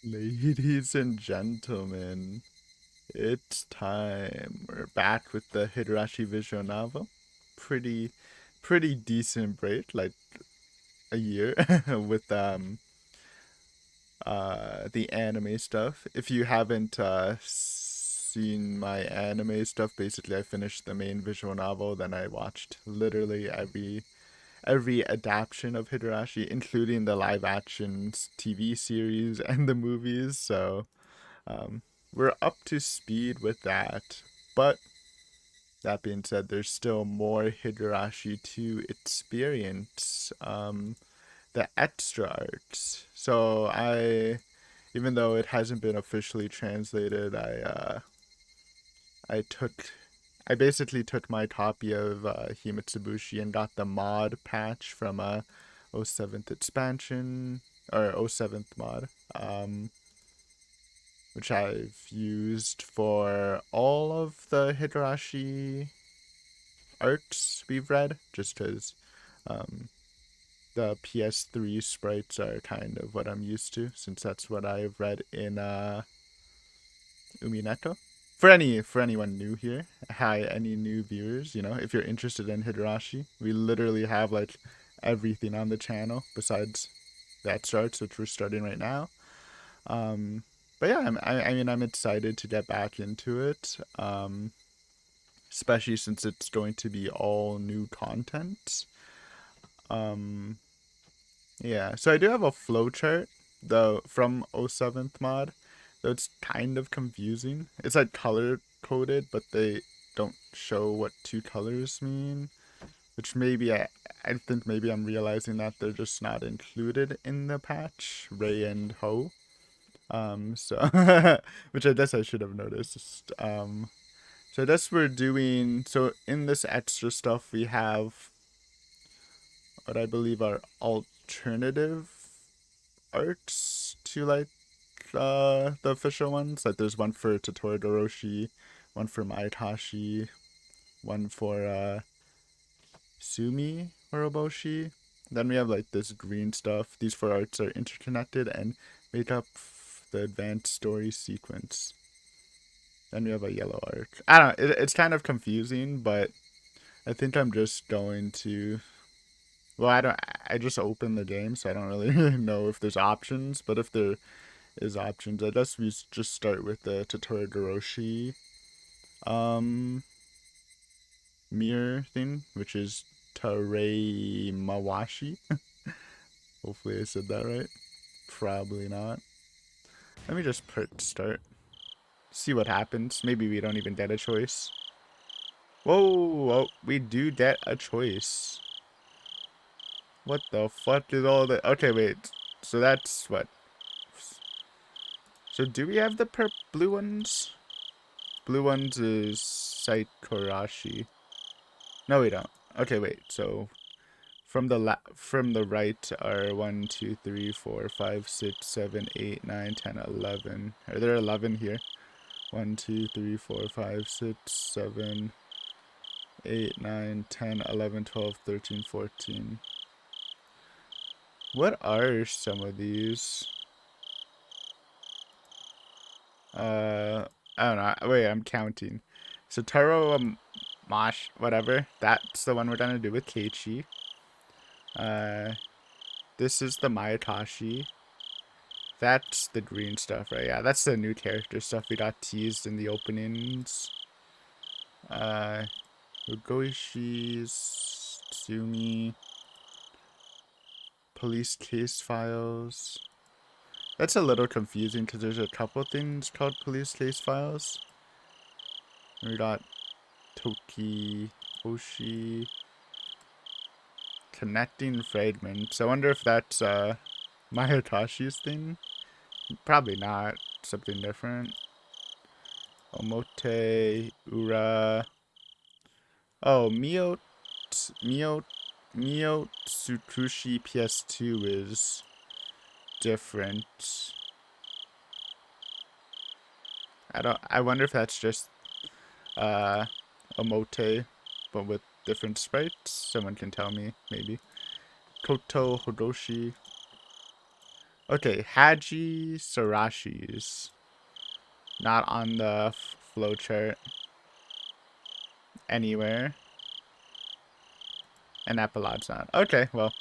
Ladies and gentlemen, it's time. We're back with the Higurashi visual novel. Pretty, pretty decent break, like a year with the anime stuff. If you haven't seen my anime stuff, basically I finished the main visual novel, then I watched literally every adaptation of Higurashi, including the live action TV series and the movies. So um, we're up to speed with that. But that being said, there's still more Higurashi to experience. The extra arts. So even though it hasn't been officially translated, I took, I basically took my copy of Himitsubushi and got the mod patch from oh 07th expansion or oh 07th mod. Which I've used for all of the Higurashi arcs we've read, just because um, the PS3 sprites are kind of what I'm used to, since that's what I've read in Umineko. For anyone new here, hi, any new viewers, if you're interested in Higurashi, we literally have like everything on the channel besides that starts, which we're starting right now. Um, but yeah, I mean, I'm excited to get back into it, especially since it's going to be all new content. Um, yeah, so I do have a flowchart though from oh 07th mod, though it's kind of confusing. It's like color coded, but they don't show what two colors mean, which I think maybe I'm realizing that they're just not included in the patch, Ray and Ho. So which I guess I should have noticed. So I guess we're doing so in this extra stuff we have what I believe are alternative arcs to like the official ones. Like there's one for Totoro, one for Maitashi, one for Sumi Horoboshi. Then we have like this green stuff. These four arcs are interconnected and make up the advanced story sequence. Then we have a yellow arc. I don't know. It's kind of confusing, but I think I'm just going to. Well, I don't. I just opened the game, so I don't really know if there's options. But if there is options, I guess we just start with the Totoro um mirror thing, which is Taraiwamashi. Hopefully, I said that right. Probably not. Let me just put start. See what happens. Maybe we don't even get a choice. Whoa, whoa, we do get a choice. What the fuck is all that? Okay, wait. So that's what? So do we have the blue ones? Blue ones is Saikurashi. No, we don't. Okay, wait. So from the right are 1, 2, 3, 4, 5, 6, 7, 8, 9, 10, 11. Are there 11 here? 1, 2, 3, 4, 5, 6, 7, 8, 9, 10, 11, 12, 13, 14. What are some of these? I don't know. Wait, I'm counting. So Taro Mosh, whatever. That's the one we're gonna do with Keiichi. Uh, this is the Mayakashi. That's the green stuff, right? Yeah, that's the new character stuff we got teased in the openings. Uh, Ugoishi's Tsumi, police case files. That's a little confusing because there's a couple things called police case files. We got Toki Hoshi, connecting fragments. I wonder if that's Mayakashi's thing. Probably not. Something different. Omote Ura. Oh, Mio Mio Tsukushi PS2 is different. I wonder if that's just uh Omote but with different sprites. Someone can tell me maybe. Koto Hodoshi. Okay, Haji Sarashi's not on the flowchart anywhere. And Epilogue's not. Okay, well,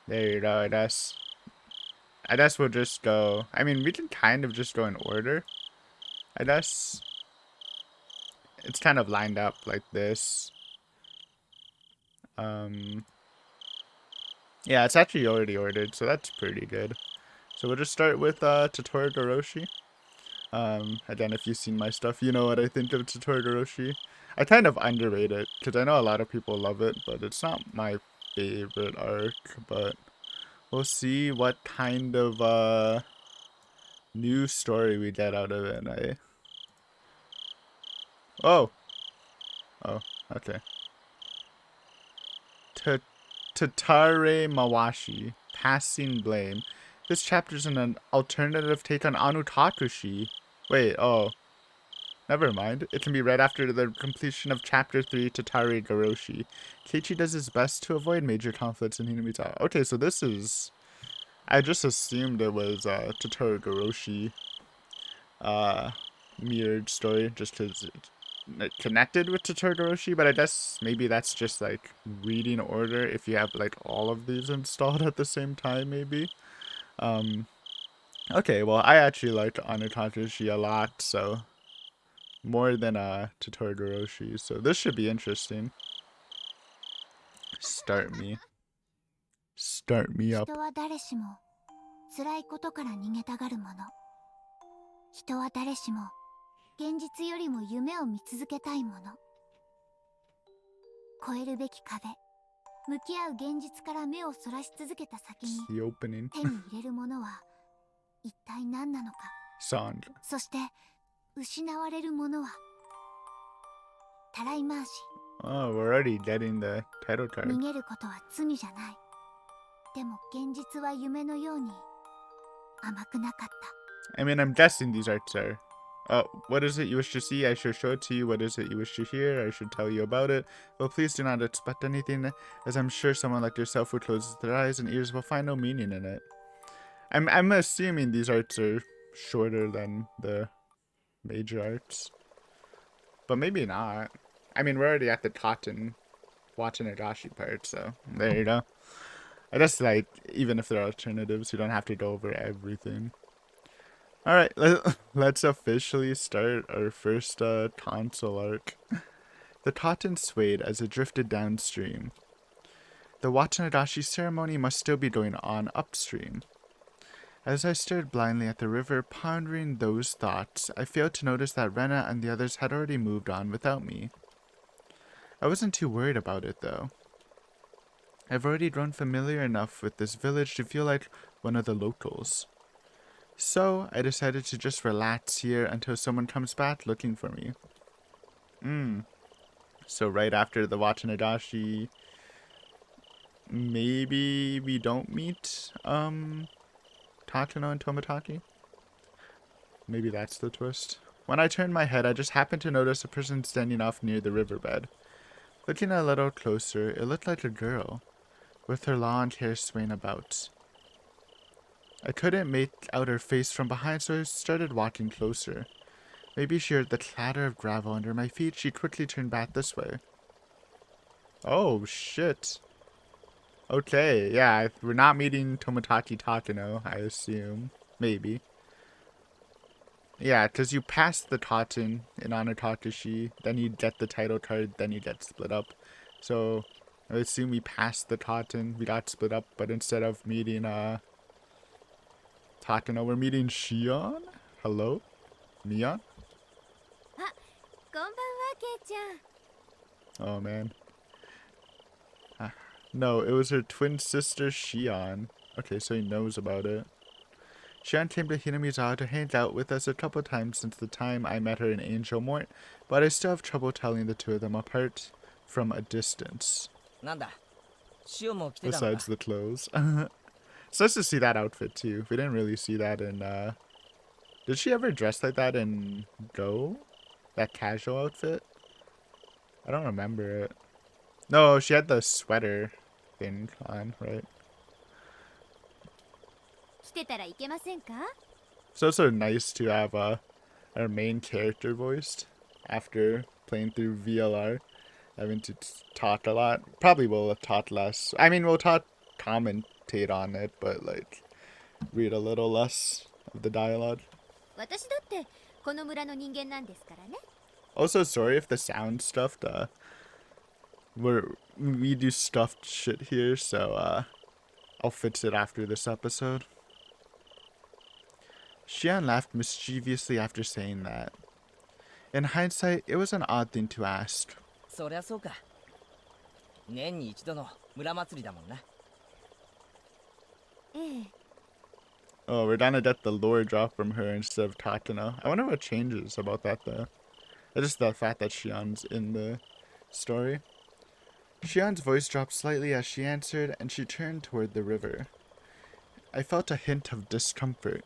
there you go, I guess. I guess we'll just go. I mean, we can kind of just go in order. I guess it's kind of lined up like this. Yeah, it's actually already ordered, so that's pretty good. So we'll just start with Totoro. Again, if you've seen my stuff, you know what I think of Totoro. I kind of underrate it, because I know a lot of people love it, but it's not my favorite arc, but we'll see what kind of new story we get out of it. Oh, okay. Taraiwamashi, Passing Blame. This chapter's an alternative take on Anutakushi. Wait, oh, never mind. It can be read after the completion of Chapter 3 to Taraiwamashi. Keiichi does his best to avoid major conflicts in Hinamizawa. Okay, so this is... I just assumed it was Totoro Goroshi mirrored story just because it's connected with Totoro, but I guess maybe that's just like reading order if you have like all of these installed at the same time, maybe. Okay, well, I actually like Anutakushi a lot, so more than Totoro, so this should be interesting. Start me up. 現実よりも夢を見続けたいもの。越えるべき壁。向き合う現実から目をそらし続けた先に手に入れるものは一体何なのか。そして失われるものは。たらい回し。Oh, we're already getting the title card. 逃げることは罪じゃない。でも現実は夢のように甘くなかった。I mean, I'm guessing these arts are... what is it you wish to see? I should show it to you. What is it you wish to hear? I should tell you about it. Well, please do not expect anything, as I'm sure someone like yourself who closes their eyes and ears will find no meaning in it. I'm assuming these arts are shorter than the major arts. But maybe not. I mean, we're already at the Taten Watanagashi part, so there you go. I guess, like, even if there are alternatives, you don't have to go over everything. Alright, let's officially start our first tonsil arc. The Taten swayed as it drifted downstream. The Watanagashi ceremony must still be going on upstream. As I stared blindly at the river, pondering those thoughts, I failed to notice that Rena and the others had already moved on without me. I wasn't too worried about it, though. I've already grown familiar enough with this village to feel like one of the locals. So, I decided to just relax here until someone comes back looking for me. So right after the Watanagashi, maybe we don't meet, Takano and Toмотaki? Maybe that's the twist. When I turned my head, I just happened to notice a person standing off near the riverbed. Looking a little closer, it looked like a girl, with her long hair swaying about. I couldn't make out her face from behind, so I started walking closer. Maybe she heard the clatter of gravel under my feet. She quickly turned back this way. Oh, shit. Okay, yeah, we're not meeting Toмотaki Takano, I assume. Maybe. Yeah, because you pass the Taten in Anatakushi, then you get the title card, then you get split up. So, I assume we passed the Taten, we got split up, but instead of meeting, Takano, we're meeting Shion? Hello? Mion? Oh, man. No, it was her twin sister, Shion. Okay, so he knows about it. Shion came to Hinamizawa to hang out with us a couple times since the time I met her in Angel Mort, but I still have trouble telling the two of them apart from a distance. Besides the clothes. It's nice to see that outfit, too. We didn't really see that in, Did she ever dress like that in Go? That casual outfit? I don't remember it. No, she had the sweater thing on, right? It's also nice to have our main character voiced after playing through VLR. Having to talk a lot. Probably will talk less. I mean, we'll commentate on it, but like read a little less of the dialogue. Also, sorry if the sound stuffed. We do stuffed shit here, so I'll fix it after this episode. Shion laughed mischievously after saying that. In hindsight, it was an odd thing to ask. Oh, we're gonna get the lore drop from her instead of Takano. I wonder what changes about that though. It's just the fact that Shion's in the story. Shion's voice dropped slightly as she answered, and she turned toward the river. I felt a hint of discomfort.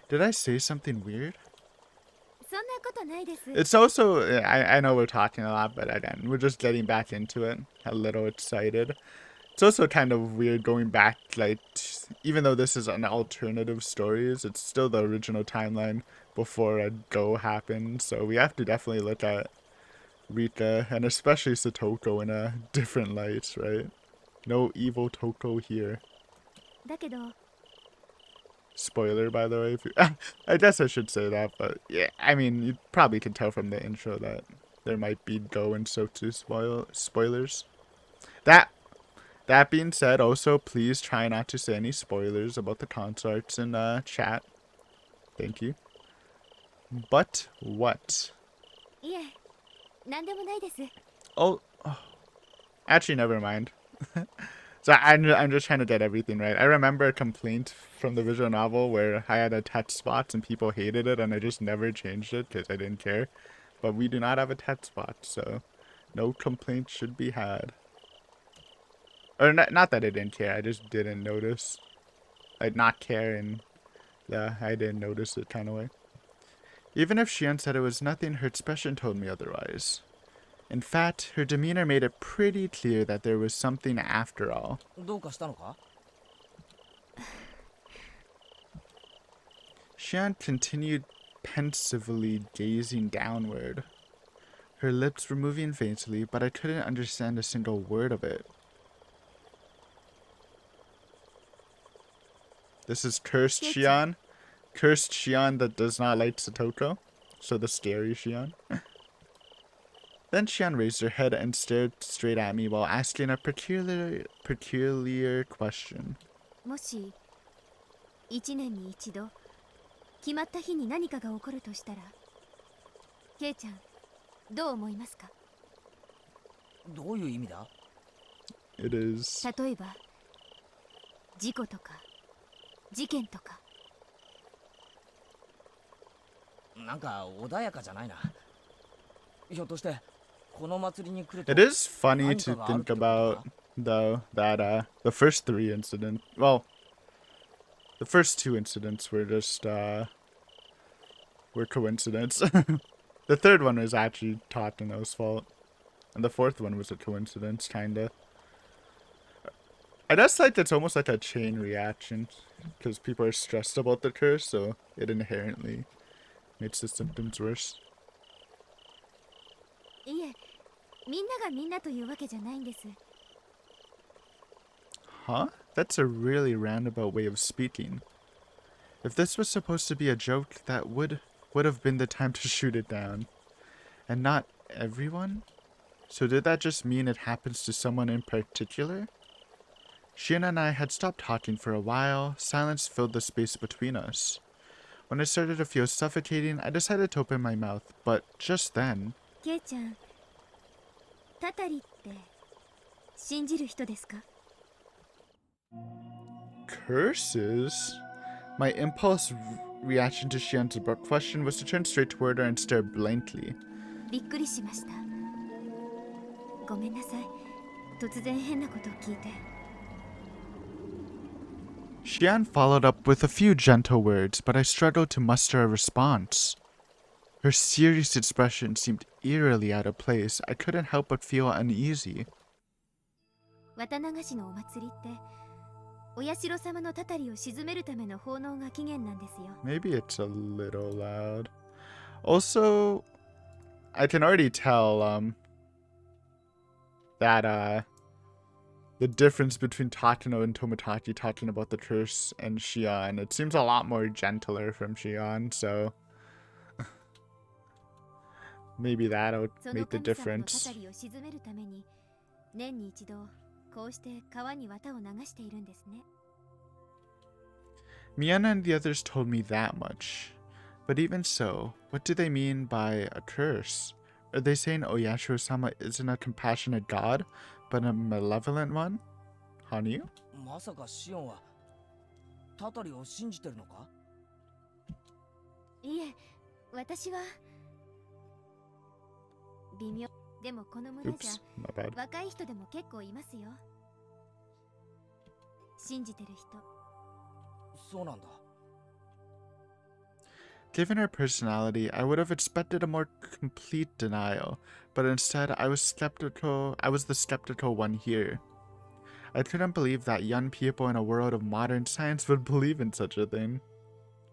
Did I say something weird? It's also, I know we're talking a lot, but again, we're just getting back into it. A little excited. It's also kind of weird going back, like, even though this is an alternative stories, it's still the original timeline before a go happened. So we have to definitely look at Rika, and especially Satoko, in a different light, right? No evil Toko here. Spoiler, by the way. If you, I guess I should say that, but yeah, I mean, you probably can tell from the intro that there might be Go and Sotu spoilers. That being said, also, please try not to say any spoilers about the concerts in chat. Thank you. But what? Oh, actually, never mind. So I'm just trying to get everything right. I remember a complaint from the visual novel where I had a text spots and people hated it, and I just never changed it because I didn't care. But we do not have a text spot, so no complaints should be had. Or not that I didn't care, I just didn't notice. I'd not care, and I didn't notice it kind of way. Even if Shion said it was nothing, her expression told me otherwise. In fact, her demeanor made it pretty clear that there was something after all. Shion continued pensively gazing downward. Her lips were moving faintly, but I couldn't understand a single word of it. This is cursed Shion. Cursed Shion that does not like Satoko. So the scary Shion. Then Shion raised her head and stared straight at me while asking a peculiar question. It is. It is funny to think about, though, that the first three incidents, well, the first two incidents were just were coincidence. The third one was actually Takano's fault, and the fourth one was a coincidence, kinda. I just like it's almost like a chain reaction, because people are stressed about the curse, so it inherently makes the symptoms worse. Huh? That's a really roundabout way of speaking. If this was supposed to be a joke, that would have been the time to shoot it down. And not everyone? So did that just mean it happens to someone in particular? Shion and I had stopped talking for a while. Silence filled the space between us. When I started to feel suffocating, I decided to open my mouth, but just then... Curses? My impulse reaction to Shion's abrupt question was to turn straight toward her and stare blankly. Shion followed up with a few gentle words, but I struggled to muster a response. Her serious expression seemed eerily out of place. I couldn't help but feel uneasy. Maybe it's a little loud. Also, I can already tell that the difference between Tatano and Tomodachi talking about the curse and Shion, it seems a lot more gentler from Shion, so maybe that'll make the difference. Miyana and the others told me that much. But even so, what do they mean by a curse? Are they saying Oyashiro-sama isn't a compassionate god, but a malevolent one? Hanyu? まさかシオンはタタリを信じてるのか？いえ、私は微妙。でもこの村じゃ若い人でも結構いますよ。信じてる人。そうなんだ。Given her personality, I would have expected a more complete denial, but instead I was the skeptical one here. I couldn't believe that young people in a world of modern science would believe in such a thing.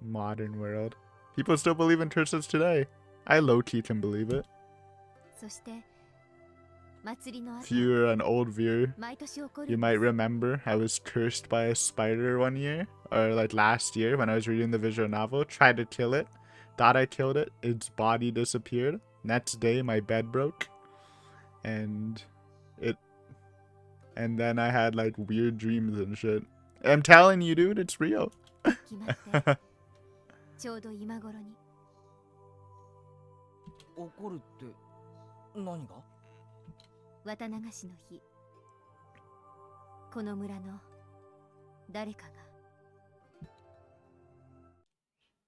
Modern world. People still believe in curses today. I low-key can believe it. If you're an old viewer, you might remember I was cursed by a spider one year, or like last year when I was reading the visual novel, tried to kill it, thought I killed it, its body disappeared. Next day my bed broke, and then I had like weird dreams and shit. I'm telling you, dude, it's real. ちょうど今頃に。怒るって何が？綿流しの日、この村の誰かが。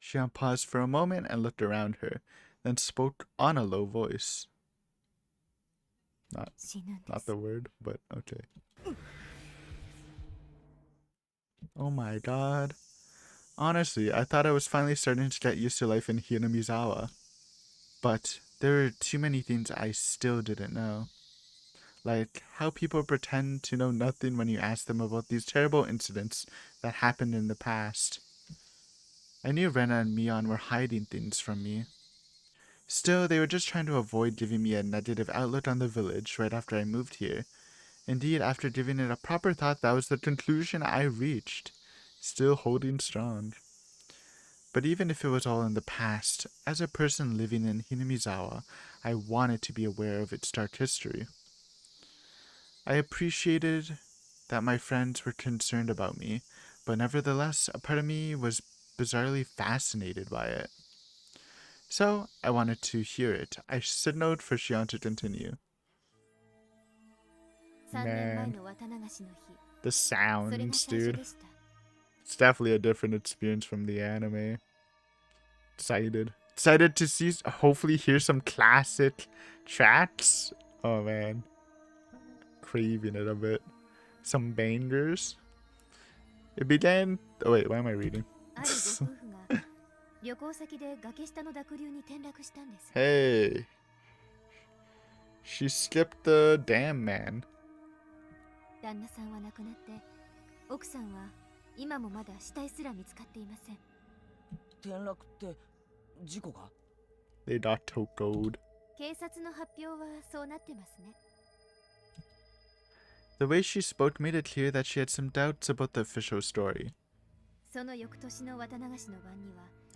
Shion paused for a moment and looked around her, then spoke on a low voice. Not the word, but okay. Oh my god. Honestly, I thought I was finally starting to get used to life in Hinamizawa. But there were too many things I still didn't know. Like how people pretend to know nothing when you ask them about these terrible incidents that happened in the past. I knew Rena and Mion were hiding things from me. Still, they were just trying to avoid giving me a negative outlook on the village right after I moved here. Indeed, after giving it a proper thought, that was the conclusion I reached. Still holding strong. But even if it was all in the past, as a person living in Hinamizawa, I wanted to be aware of its dark history. I appreciated that my friends were concerned about me, but nevertheless, a part of me was bizarrely fascinated by it. So, I wanted to hear it. I signaled for Shion to continue. Man, the sounds, dude. It's definitely a different experience from the anime. Excited to see, hopefully hear some classic tracks. Oh man. Craving it a bit. Some bangers. It began... Oh wait, why am I reading? Hey. She skipped the damn man. They got tokoed. The way she spoke made it clear that she had some doubts about the official story.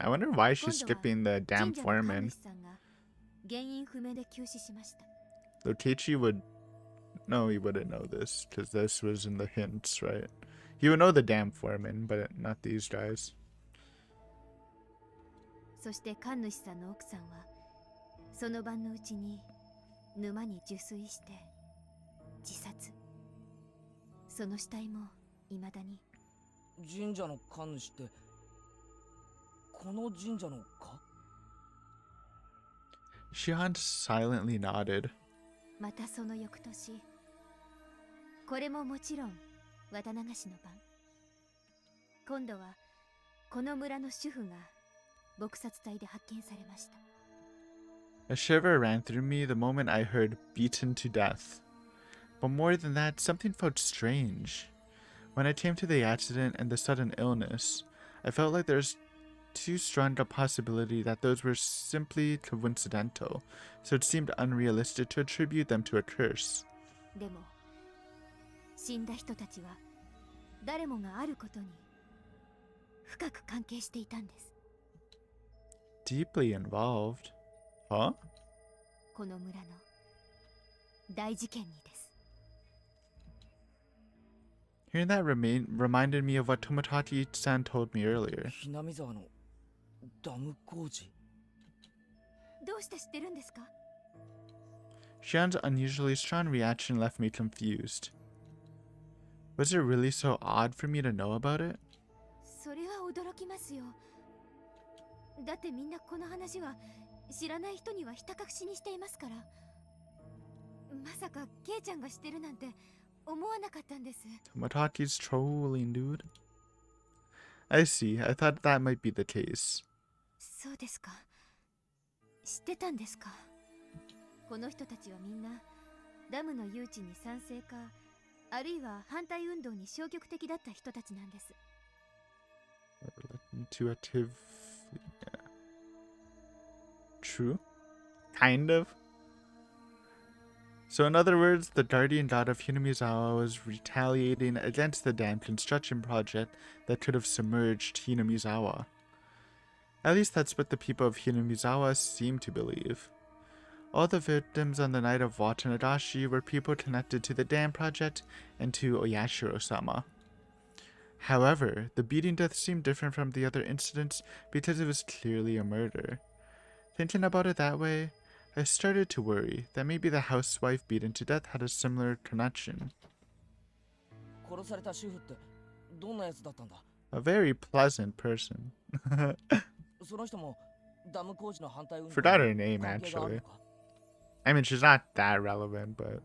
I wonder why she's skipping the damn foreman. Though Keiichi would... No, he wouldn't know this, because this was in the hints, right? He would know the damn foreman, but not these guys. Shion silently nodded. A shiver ran through me the moment I heard beaten to death. But more than that, something felt strange. When it came to the accident and the sudden illness, I felt like there's too strong a possibility that those were simply coincidental, so it seemed unrealistic to attribute them to a curse. でも、死んだ人たちは誰もがあることに深く関係していたんです。Deeply involved? Huh? この村の大事件にです。Hearing that reminded me of what Tomotachi-san told me earlier. ひなみ沢のダム工事。どうして知ってるんですか? Shion's unusually strong reaction left me confused. Was it really so odd for me to know about it? それは驚きますよ。だってみんなこの話は知らない人にはひた隠しにしていますから。まさかケイちゃんが知ってるなんて思わなかったんです。Tomotachi's trolling, dude. I see. I thought that might be the case. そうですか。知ってたんですか。この人たちはみんなダムの誘致に賛成か、あるいは反対運動に消極的だった人たちなんです。Intuitive. Yeah. True? Kind of? So in other words, the guardian god of Hinamizawa was retaliating against the dam construction project that could have submerged Hinamizawa. At least that's what the people of Hinamizawa seem to believe. All the victims on the night of Watanadashi were people connected to the dam project and to Oyashiro-sama. However, the beating death seemed different from the other incidents because it was clearly a murder. Thinking about it that way, I started to worry that maybe the housewife beaten to death had a similar connection. A very pleasant person. Forgot her name, actually. I mean, she's not that relevant, but...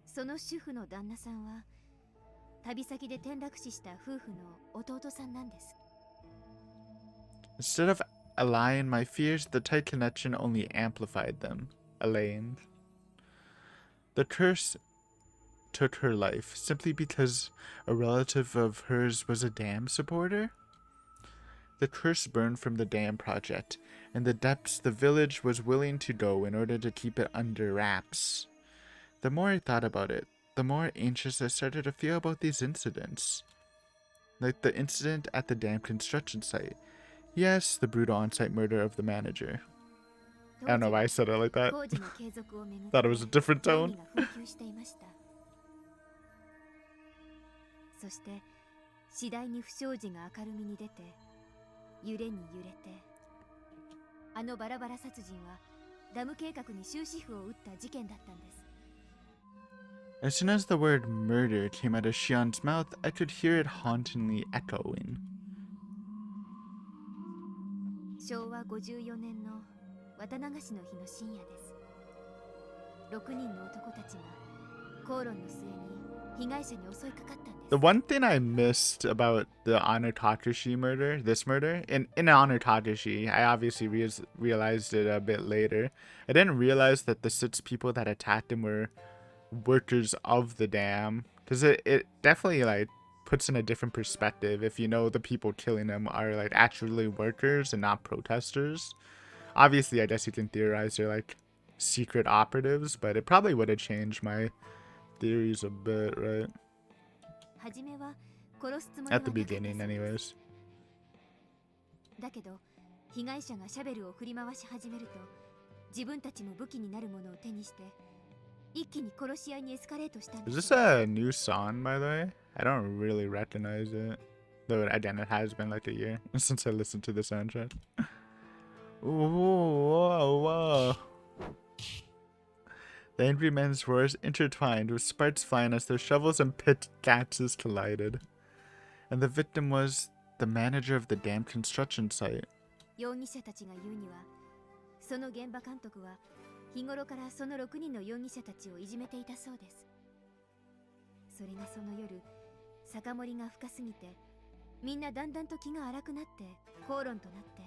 その主婦の旦那さんは旅先で転落死した夫婦の弟さんなんです。 Instead of allaying my fears, the tight connection only amplified them. Allaying. The curse took her life simply because a relative of hers was a dam supporter? The curse burned from the dam project, and the depths the village was willing to go in order to keep it under wraps. The more I thought about it, the more anxious I started to feel about these incidents. Like the incident at the dam construction site. Yes, the brutal on-site murder of the manager. I don't know why I said it like that. Thought it was a different tone. そして次第に不祥事が明るみに出て揺れに揺れてあのバラバラ殺人はダム計画に終止符を打った事件だったんです。 As soon as the word murder came out of Shion's mouth, I could hear it hauntingly echoing. 昭和54年の綿流しの日の深夜です。6人の男たちが口論の末に被害者に襲いかかったんです。 The one thing I missed about the Honor Takashi murder, this murder, in Honor Takashi, I obviously realized it a bit later. I didn't realize that the 6 people that attacked him were workers of the dam, because it definitely like puts in a different perspective if you know the people killing them are like actually workers and not protesters. Obviously, I guess you can theorize they're like secret operatives, but it probably would have changed my theories a bit, right? At the beginning, anyways. だけど被害者がシャベルを振り回し始めると自分たちも武器になるものを手にして一気に殺し合いにエスカレートしたんです。 Is this a new song, by the way? I don't really recognize it. Though, again, it has been like a year since I listened to the soundtrack. Whoa, whoa. The angry men's roars intertwined with sparks flying as their shovels and pickaxes collided. And the victim was the manager of the dam construction site. 容疑者たちが言うには、その現場監督は日頃からその6人の容疑者たちをいじめていたそうです。それがその夜、酒盛りが深すぎて、みんなだんだんと気が荒くなって口論となって、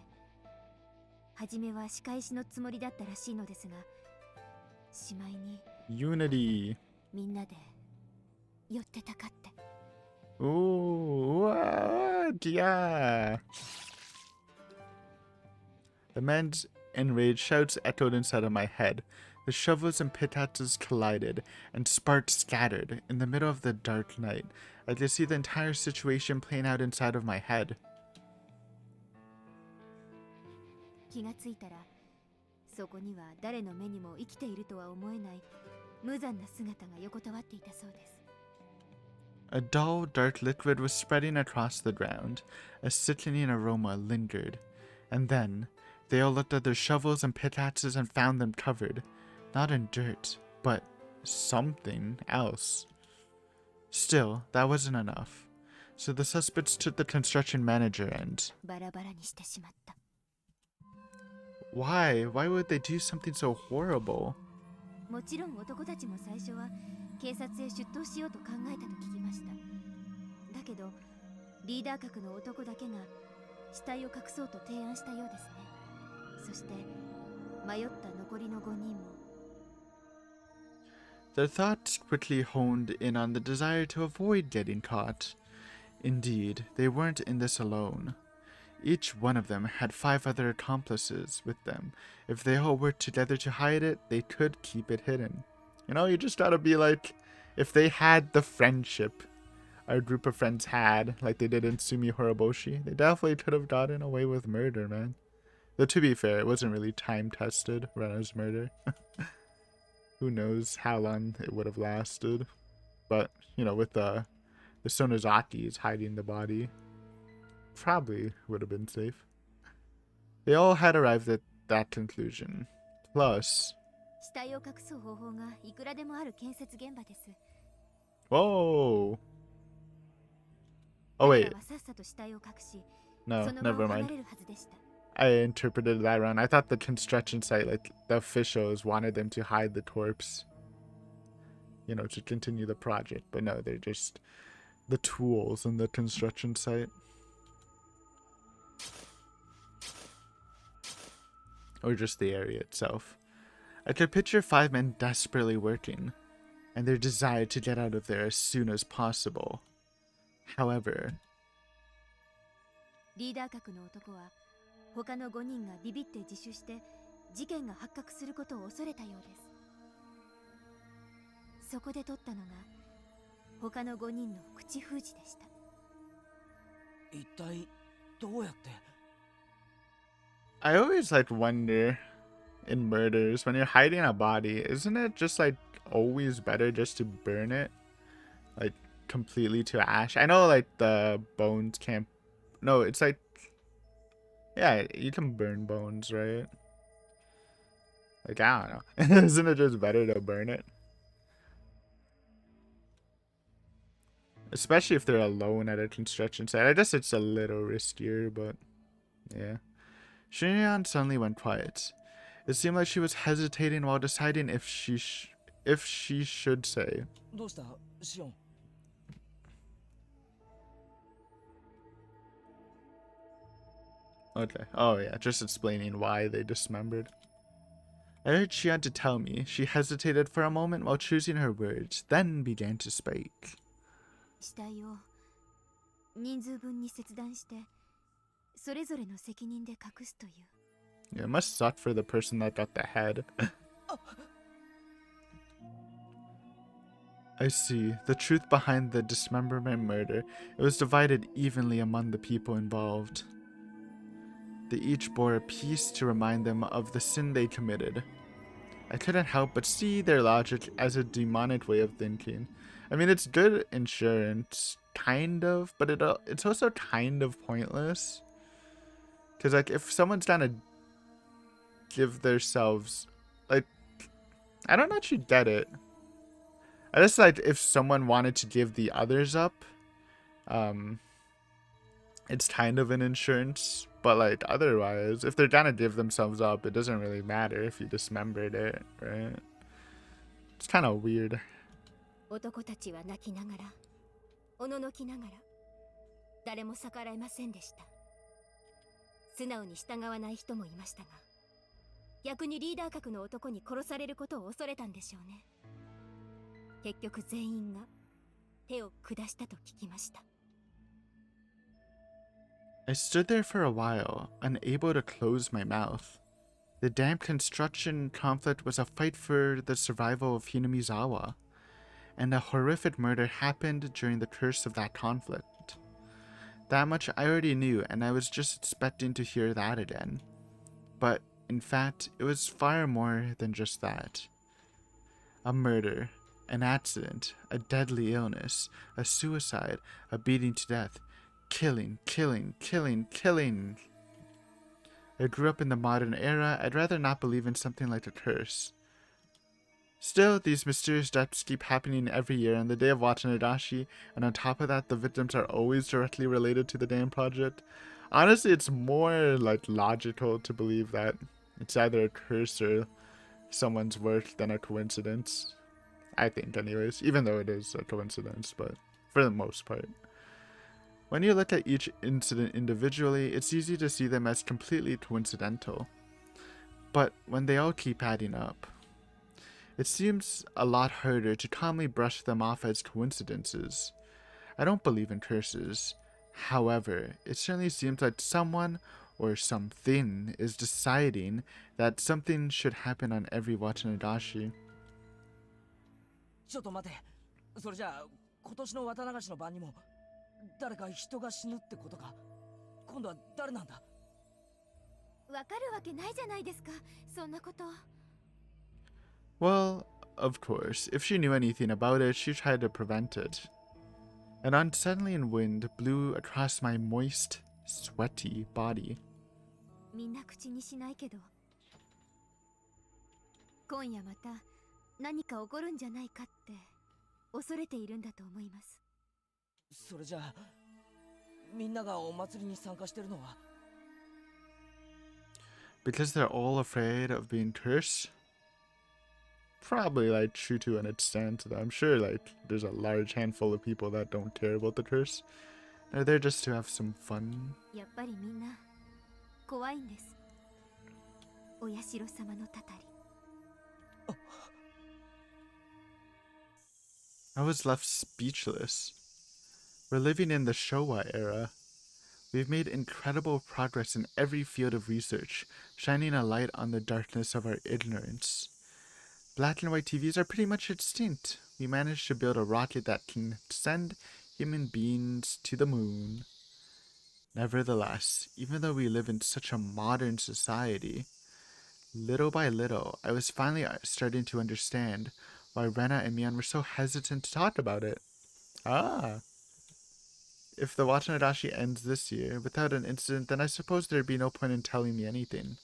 初めは仕返しのつもりだったらしいのですが、しまいに Unity. みんなで寄ってたかって。Ooh, what? Yeah. The man's enraged shouts echoed inside of my head. The shovels and pitaxes collided, and sparks scattered. In the middle of the dark night, I could see the entire situation playing out inside of my head. 気がついたら、そこには誰の目にも生きているとは思えない無残な姿が横たわっていたそうです。A dull, dark liquid was spreading across the ground. A sickening aroma lingered. And then, they all looked at their shovels and pickaxes and found them covered. Not in dirt, but something else. Still, that wasn't enough. So the suspects took the construction manager and... Why? Why would they do something so horrible? もちろん男たちも最初は警察へ出頭しようと考えたと聞きました。だけど、リーダー格の男だけが死体を隠そうと提案したようですね。そして迷った残りの5人も。Their thoughts quickly honed in on the desire to avoid getting caught. Indeed, they weren't in this alone. Each one of them had 5 other accomplices with them. If they all worked together to hide it, they could keep it hidden. You know, you just gotta be like, if they had the friendship our group of friends had, like they did in Sumi Horoboshi, they definitely could have gotten away with murder, man. Though to be fair, it wasn't really time-tested, Rena's murder. Who knows how long it would have lasted. But, you know, with the Sonozakis hiding the body, probably would have been safe. They all had arrived at that conclusion. Plus... Whoa! Oh wait. No, never mind. I interpreted that wrong. I thought the construction site, like, the officials wanted them to hide the corpse. You know, to continue the project. But no, they're just the tools in the construction site. Or just the area itself. I could picture 5 men desperately working, and their desire to get out of there as soon as possible. However... リーダー格の男は他の5人がビビって自首して事件が発覚することを恐れたようです。そこで取ったのが他の5人の口封じでした。一体どうやって I always like wonder in murders when you're hiding a body, isn't it just like always better just to burn it like completely to ash? I know like the bones can't. No, it's like, yeah, you can burn bones, right? Like, I don't know. Isn't it just better to burn it? Especially if they're alone at a construction site. I guess it's a little riskier, but yeah. Shion suddenly went quiet. It seemed like she was hesitating while deciding if she should say. どうしたシオン Okay. Oh yeah, just explaining why they dismembered. I heard Shion to tell me. She hesitated for a moment while choosing her words, then began to speak. 死体を人数分に切断してそれぞれの責任で隠すという。Yeah, it must suck for the person that got the head. I see. The truth behind the dismemberment murder. It was divided evenly among the people involved. They each bore a piece to remind them of the sin they committed. I couldn't help but see their logic as a demonic way of thinking. I mean, it's good insurance, kind of, but it's also kind of pointless. Because, like, if someone's gonna give themselves, like, I don't actually get it. I just, like, if someone wanted to give the others up, it's kind of an insurance. But, like, otherwise, if they're gonna give themselves up, it doesn't really matter if you dismembered it, right? It's kind of weird. 男たちは泣きながら、おののきながら、誰も逆らえませんでした。素直に従わない人もいましたが、逆にリーダー格の男に殺されることを恐れたんでしょうね。結局全員が手を下したと聞きました。I stood there for a while, unable to close my mouth. The damn construction conflict was a fight for the survival of Hinamizawa, and a horrific murder happened during the curse of that conflict. That much I already knew, and I was just expecting to hear that again. But, in fact, it was far more than just that. A murder, an accident, a deadly illness, a suicide, a beating to death. Killing, killing, killing, killing. I grew up in the modern era. I'd rather not believe in something like a curse. Still, these mysterious deaths keep happening every year on the day of Watanabeshi, and on top of that, the victims are always directly related to the damn project. Honestly, it's more like logical to believe that it's either a curse or someone's work than a coincidence. I think, anyways, even though it is a coincidence, but for the most part. When you look at each incident individually, it's easy to see them as completely coincidental. But when they all keep adding up, it seems a lot harder to calmly brush them off as coincidences. I don't believe in curses. However, it certainly seems like someone or something is deciding that something should happen on every Watanabeshi. ちょっと待て。それじゃあ今年の綿流しの晩にも誰か人が死ぬってことか。今度は誰なんだ。わかるわけないじゃないですか。そんなこと。Well, of course, if she knew anything about it, she tried to prevent it. An unsettling wind blew across my moist, sweaty body. みんな口にしないけど、今夜また何か起こるんじゃないかって恐れているんだと思います。それじゃあみんながお祭りに参加してるのは Because they're all afraid of being cursed? Probably like true to an extent. I'm sure like there's a large handful of people that don't care about the curse. They're there just to have some fun. やっぱりみんな怖いんです。お社様のたたり。I was left speechless. We're living in the Showa era. We've made incredible progress in every field of research, shining a light on the darkness of our ignorance. Black and white TVs are pretty much extinct. We managed to build a rocket that can send human beings to the moon. Nevertheless, even though we live in such a modern society, little by little, I was finally starting to understand why Rena and Mian were so hesitant to talk about it. Ah. If the Watanabeshi ends this year without an incident, then I suppose there'd be no point in telling me anything.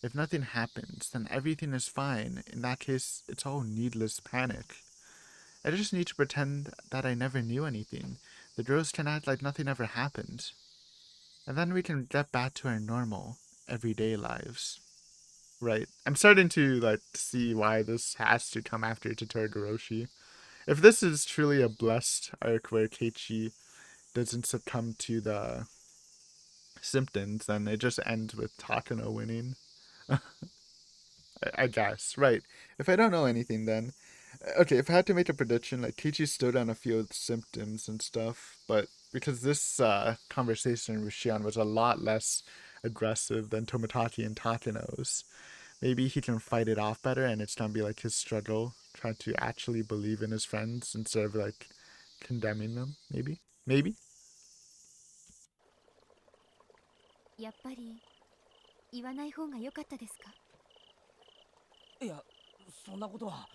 If nothing happens, then everything is fine. In that case, it's all needless panic. I just need to pretend that I never knew anything. The girls can act like nothing ever happened. And then we can get back to our normal, everyday lives. Right. I'm starting to see why this has to come after Higurashi. If this is truly a blessed arc where Keiichi doesn't succumb to the symptoms, then it just ends with Takano winning. I guess. Right. If I don't know anything, then okay, if I had to make a prediction, like Keiichi stood on a few symptoms and stuff, but because this conversation with Shion was a lot less aggressive than Tomotaki and Takano's, maybe he can fight it off better, and it's gonna be like his struggle, trying to actually believe in his friends instead of like condemning them. Maybe. やっぱり言わない方が良かったですか。いやそんなことは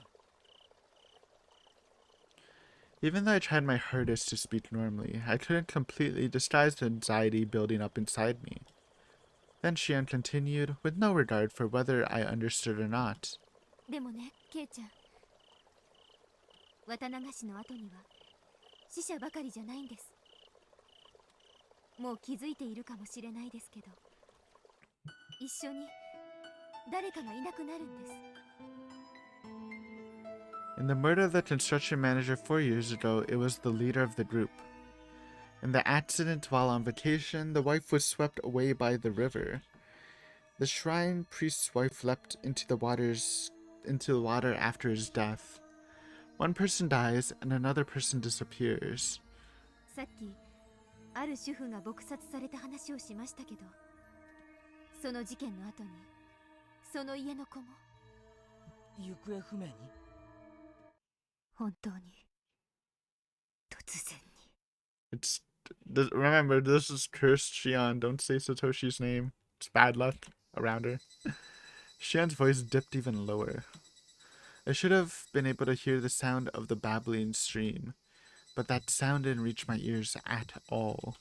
Even though I tried my hardest to speak normally, I couldn't completely disguise the anxiety building up inside me. Then Shion continued, with no regard for whether I understood or not. でもね、ケイちゃん。綿流しの後には死者ばかりじゃないんです。もう気づいているかもしれないですけど、一緒に誰かがいなくなるんです。In the murder of the construction manager 4 years ago, it was the leader of the group. In the accident while on vacation, the wife was swept away by the river. The shrine priest's wife leapt into the water after his death. One person dies and another person disappears. さっきある主婦が撲殺された話をしましたけど、その事件の後にその家の子も行方不明に。本当に突然に。 Remember, this is cursed Shion. Don't say Satoshi's name. It's bad luck around her. Shion's voice dipped even lower. I should have been able to hear the sound of the babbling stream, but that sound didn't reach my ears at all.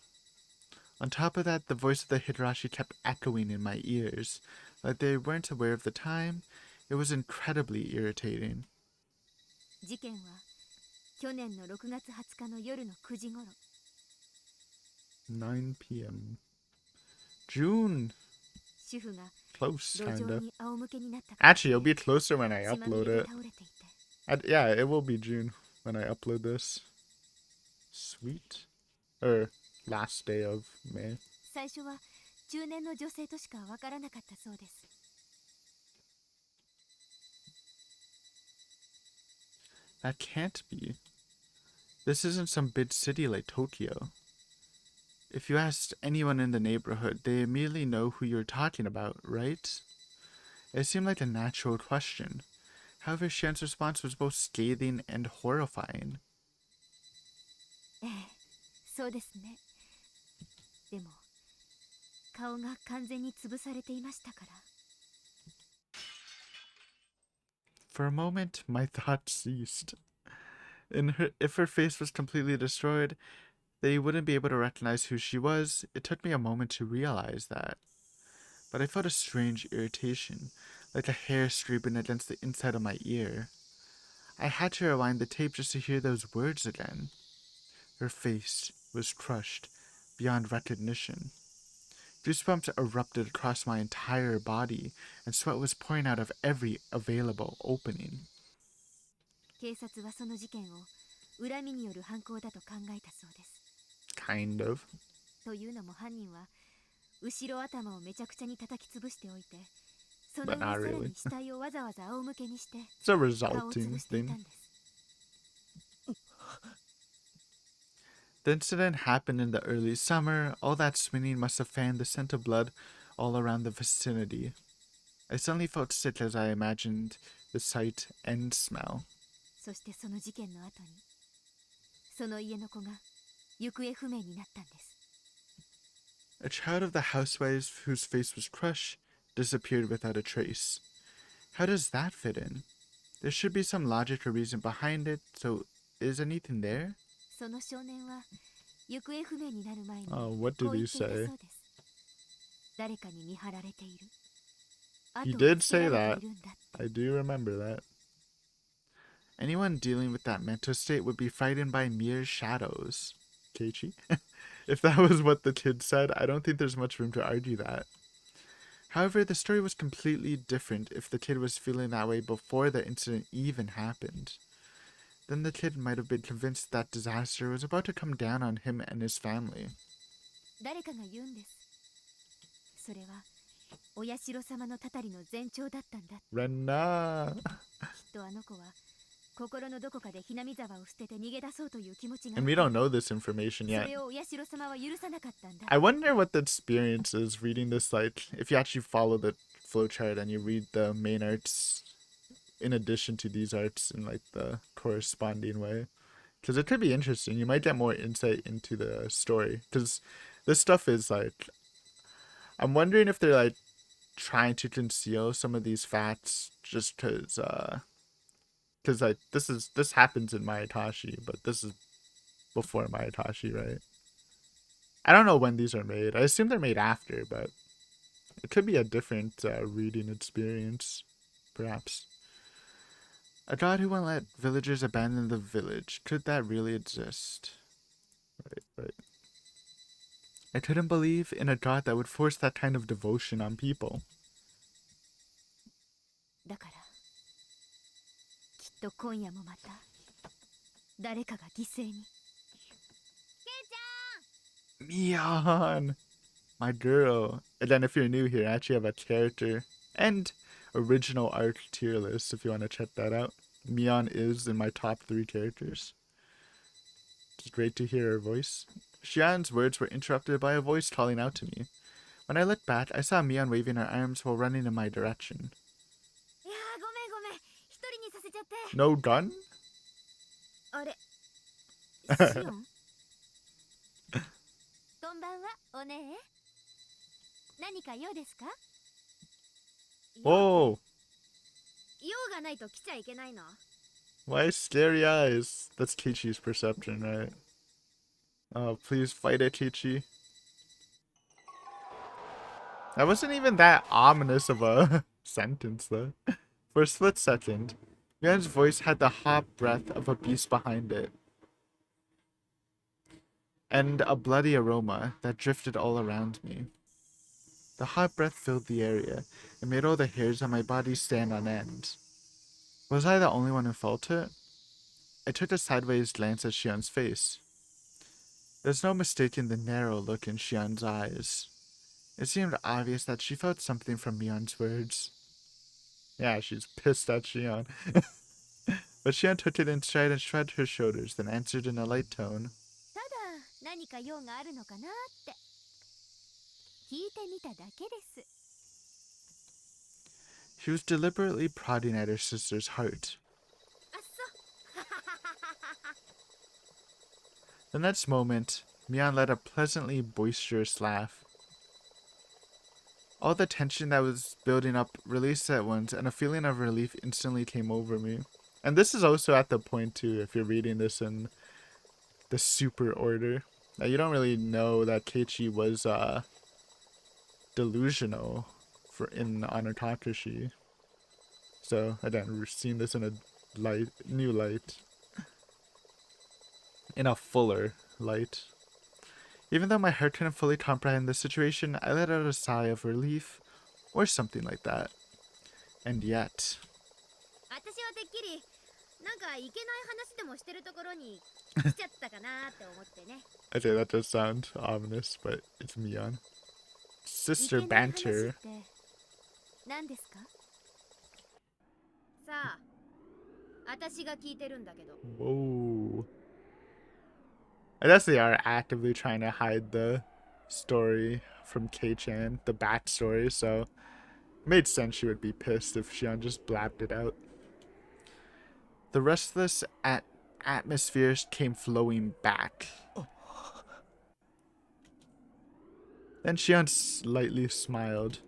On top of that, the voice of the Higurashi kept echoing in my ears, like they weren't aware of the time. It was incredibly irritating. 事件は去年の6月20日の夜の9時頃。9 p.m. June. 主婦が Close, 路上 kinda. に仰向けになった。 Actually, it'll be closer when I 血まみ upload れで it. 倒れていて。Yeah, it will be June when I upload this. Sweet. Last day of May. 最初は中年の女性としかわからなかったそうです。 That can't be. This isn't some big city like Tokyo. If you asked anyone in the neighborhood, they immediately know who you're talking about, right? It seemed like a natural question. However, Shion's response was both scathing and horrifying. ええ、そうですね。でも顔が完全に潰されていましたから。 For a moment, my thoughts ceased. If her face was completely destroyed, they wouldn't be able to recognize who she was. It took me a moment to realize that. But I felt a strange irritation, like a hair scraping against the inside of my ear. I had to rewind the tape just to hear those words again. Her face was crushed beyond recognition. Goosebumps erupted across my entire body, and sweat was pouring out of every available opening. 警察はその事件を恨みによる犯行だと考えたそうです。 Kind of. というのも犯人は後ろ頭をめちゃくちゃに叩き潰しておいて、その But 上 not さら really. に死体をわざわざ仰向けにして It's a 顔を resulting 潰していた thing. んです。 The incident happened in the early summer. All that swinging must have fanned the scent of blood all around the vicinity. I suddenly felt sick as I imagined the sight and smell. そしてその事件の後にその家の子が行方不明になったんです。 A child of the housewife whose face was crushed disappeared without a trace. How does that fit in? There should be some logic or reason behind it, so is anything there? その少年は行方不明になる前に Oh, what こ did う言 he っていたそう say? です。誰かに見張られている。 He 後を did つけ say られ that. ているんだって。 I do remember that. Anyone dealing with that mental state would be frightened by mere shadows. Keiichi? If that was what the kid said, I don't think there's much room to argue that. However, the story was completely different if the kid was feeling that way before the incident even happened. Then the kid might have been convinced that disaster was about to come down on him and his family. 誰かが言うんです。それはお社様のたたりの前兆だったんだ。 Renna! きっとあの子は心のどこかでひなみ沢を捨てて逃げ出そうという気持ちが。 And we don't know this information そ yet. れをお社様は許さなかったんだ。 I wonder what the experience is reading this, like, if you actually follow the flowchart and you read the main arts in addition to these arts in, like, the corresponding way. Because it could be interesting. You might get more insight into the story. Because this stuff is, like, I'm wondering if they're, like, trying to conceal some of these facts just because, like, this happens in Maitashi, but this is before Maitashi, right? I don't know when these are made. I assume they're made after, but it could be a different reading experience, perhaps. A god who won't let villagers abandon the village. Could that really exist? Right. I couldn't believe in a god that would force that kind of devotion on people. だからきっと今夜もまた誰かが犠牲に。 Mion! My girl. And then if you're new here, I actually have a character and original arc tier list if you want to check that out. Mion is in my top 3 characters. It's great to hear her voice. Shion's words were interrupted by a voice calling out to me. When I looked back, I saw Mion waving her arms while running in my direction. No gun? あれ、シオンこんばんは、お姉。何か用ですか？ Whoa! 用がないと来ちゃいけないの？ Why scary eyes? That's Kichi's perception, right? Oh, please fight it, Kichi. That wasn't even that ominous of a sentence, though. For a split second, Mion's voice had the hot breath of a beast behind it, and a bloody aroma that drifted all around me. The hot breath filled the area and made all the hairs on my body stand on end. Was I the only one who felt it? I took a sideways glance at Shion's face. There's no mistaking the narrow look in Shion's eyes. It seemed obvious that she felt something from Mion's words. Yeah, she's pissed at Shion. But Shion took it in stride and shrugged her shoulders, then answered in a light tone. She was deliberately prodding at her sister's heart. The next moment, Mion let a pleasantly boisterous laugh. All the tension that was building up released at once, and a feeling of relief instantly came over me. And this is also at the point, too, if you're reading this in the super order, that you don't really know that Keiichi was delusional on Takashi. So, again, we're seeing this in a new light. In a fuller light. Even though my heart couldn't fully comprehend the situation, I let out a sigh of relief, or something like that. And yet... Okay, that does sound ominous, but it's Mion. Sister banter. Whoa. I guess they are actively trying to hide the story from Kei-chan, the backstory, so it made sense she would be pissed if Shion just blabbed it out. The restless atmosphere came flowing back. Then Shion slightly smiled.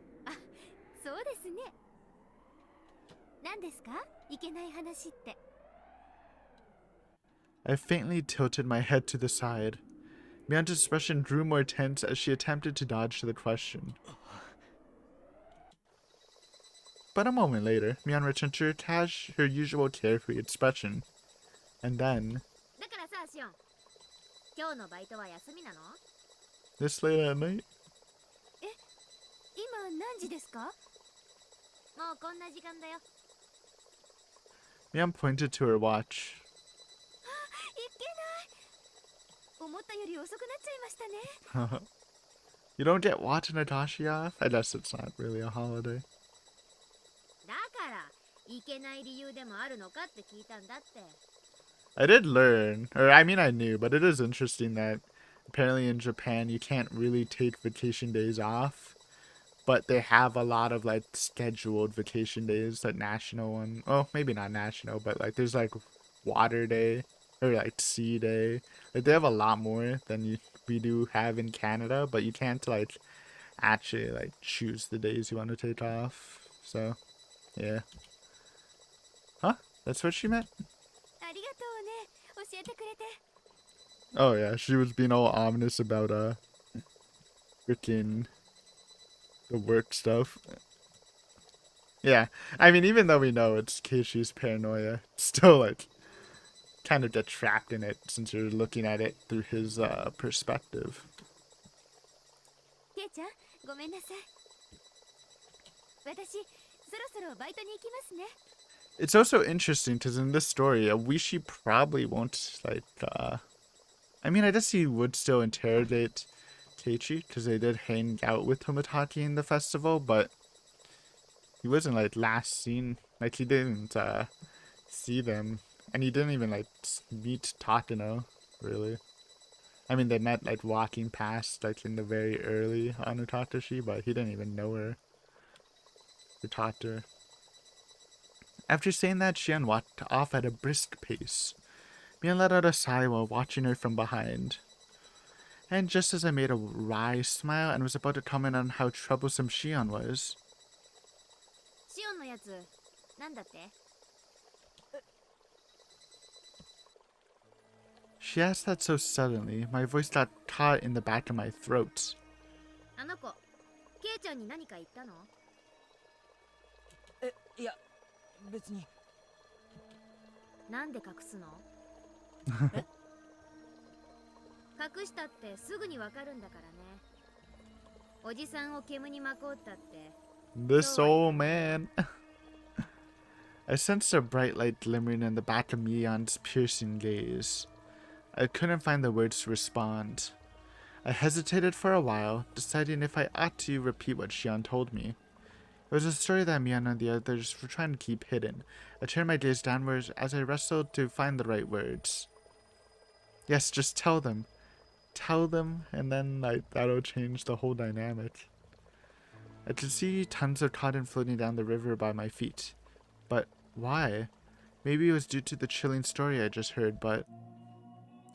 I faintly tilted my head to the side. Mion's expression grew more tense as she attempted to dodge the question. But a moment later, Mion returned to her usual carefree expression. And then... This late at night? Mion pointed to her watch. You don't get watch Nagashi off? I guess it's not really a holiday. I did learn, or I mean I knew, but it is interesting that apparently in Japan you can't really take vacation days off, but they have a lot of like scheduled vacation days, like national one. Oh, maybe not national, but like there's like water day or like sea day. Like they have a lot more than we do have in Canada, but you can't like actually like choose the days you want to take off. So, yeah. Huh? That's what she meant? Oh yeah, she was being all ominous about freaking the work stuff. Yeah, I mean, even though we know it's Keishi's paranoia, still like kind of get trapped in it since you're looking at it through his perspective. It's also interesting because in this story, Wishi probably won't like. I mean, I guess he would still interrogate Keiichi because they did hang out with Tomotaki in the festival, but he wasn't like last seen. Like he didn't see them, and he didn't even like meet Takano, really. I mean, they met like walking past, like in the very early on Utatashi, but he didn't even know her. He talked to her. After saying that, Shion walked off at a brisk pace. Mian let out a sigh while watching her from behind. And just as I made a wry smile and was about to comment on how troublesome Shion was, シオンのやつなんだって？ she asked that so suddenly, my voice got caught in the back of my throat. あの子、ケイちゃんに何か言ったの？いや、別に。なんで隠すの？え？隠したってすぐにわかるんだからね。おじさんを煙に巻こうったって。This old man. I sensed a bright light glimmering in the back of Mion's piercing gaze. I couldn't find the words to respond. I hesitated for a while, deciding if I ought to repeat what Shion told me. It was a story that Mion and the others were trying to keep hidden. I turned my gaze downwards as I wrestled to find the right words. Yes, just tell them. Tell them, and then that'll change the whole dynamic. I could see tons of cotton floating down the river by my feet. But why? Maybe it was due to the chilling story I just heard, but...